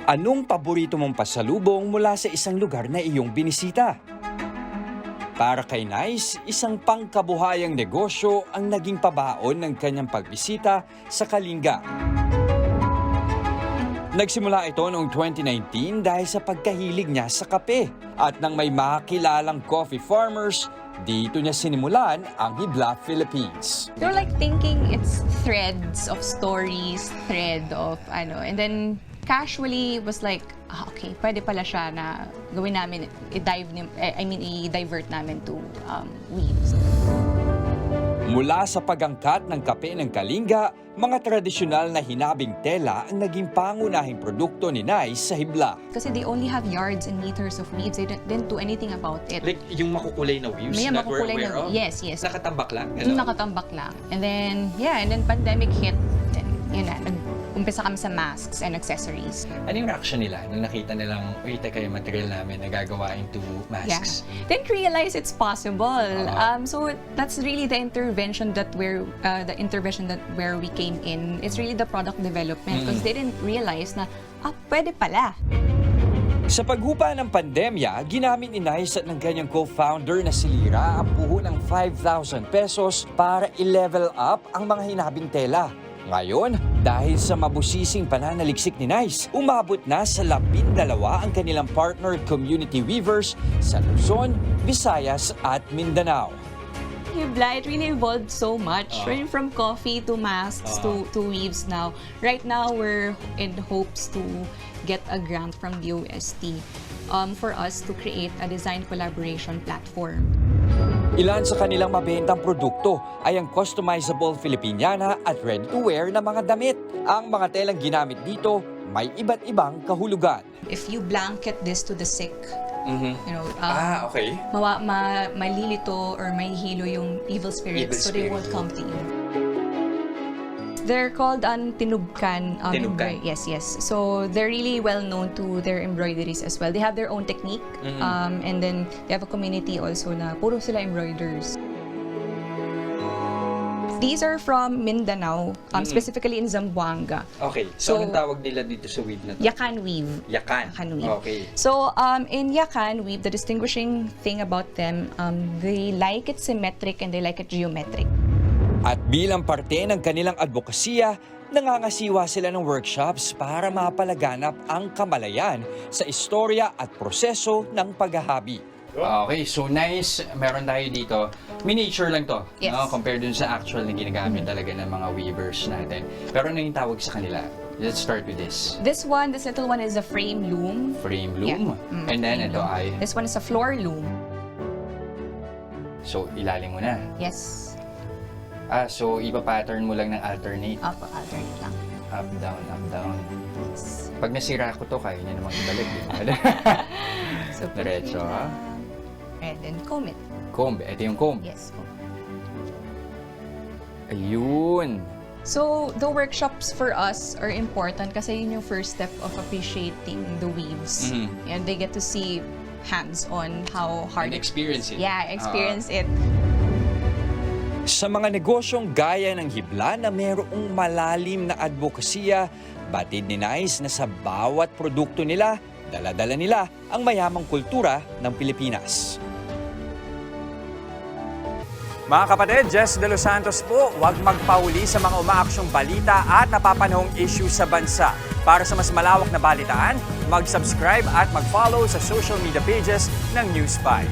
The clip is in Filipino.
Anong paborito mong pasalubong mula sa isang lugar na iyong binisita? Para kay Nice, isang pangkabuhayang negosyo ang naging pabaon ng kanyang pagbisita sa Kalinga. Nagsimula ito noong 2019 dahil sa pagkahilig niya sa kape. At nang may makilalang coffee farmers, dito niya sinimulan ang Hibla Philippines. You're like thinking it's threads of stories, thread of and then casually was like, okay, pwede pala siya na gawin namin, i-divert namin to weaves. Mula sa pag-angkat ng kape ng Kalinga, mga tradisyonal na hinabing tela ang naging pangunahing produkto ni Nice sa Hibla. Kasi they only have yards and meters of weaves. They didn't do anything about it. Like yung makukulay na weaves May that we're makukulay aware na, of? yes. Nakatambak lang? Nakatambak lang. And then pandemic hit. Then, umpisa kami sa masks and accessories. Ano yung reaction nila nung nakita nilang, uy, teka yung material namin na gagawa into masks? Didn't realize it's possible. So that's really the intervention that where we came in. It's really the product development because they didn't realize na pwede pala. Sa paghupa ng pandemya, ginamit ni Nice at ng kanyang co-founder na si Lira ang puho ng 5,000 pesos para i-level up ang mga hinabing tela. Ngayon, dahil sa mabusising pananaliksik ni Nice, umabot na sa 12 ang kanilang partner community weavers sa Luzon, Visayas at Mindanao. Hibla, it really evolved so much. Right from coffee to masks to weaves now. Right now, we're in hopes to get a grant from DOST for us to create a design collaboration platform. Ilan sa kanilang mabentang produkto ay ang customizable Filipiniana at ready-to-wear na mga damit. Ang mga telang ginamit dito may iba't ibang kahulugan. If you blanket this to the sick, Okay. malilito or may hilo yung evil spirits, so they won't come to you. They're called tinubkan. Tinubkan? Yes. So they're really well known to their embroideries as well. They have their own technique, and then they have a community also na puro sila embroiders. These are from Mindanao, specifically in Zamboanga. Okay. So anong tawag nila dito sa weave na to? Yakan weave. Yakan. Weave. Okay. So, in Yakan weave, the distinguishing thing about them, they like it symmetric and they like it geometric. At bilang parte ng kanilang advokasya, nangangasiwa sila ng workshops para mapalaganap ang kamalayan sa istorya at proseso ng paghahabi. Okay, so nice. Meron tayo dito. Miniature lang to, Yes. no? Compared dun sa actual na ginagamit talaga ng mga weavers natin. Pero ano yung tawag sa kanila? Let's start with this. This little one is a frame loom. Frame loom. Yeah. And then Frame ito loom. ay... This one is a floor loom. So, ilalim mo na. Yes. So ipa-pattern mo lang ng alternate. Alternate lang. Up, down, up, down. Yes. Pag nasira ko to, kaya niya namang ibalik. So, Diretso, ha? and then comb it. Comb. Ito yung comb. Yes. Comb. Ayun. So, the workshops for us are important kasi yun yung first step of appreciating the weaves. And they get to see hands-on how hard And experience it. Yeah, experience it. Sa mga negosyong gaya ng Hibla na mayroong malalim na advokasya, batid ni Nice na sa bawat produkto nila, dala-dala nila ang mayamang kultura ng Pilipinas. Mga kapatid, Jess De Los Santos po, huwag magpahuli sa mga umaaksyong balita at napapanahong issue sa bansa. Para sa mas malawak na balitaan, mag-subscribe at mag-follow sa social media pages ng News 5.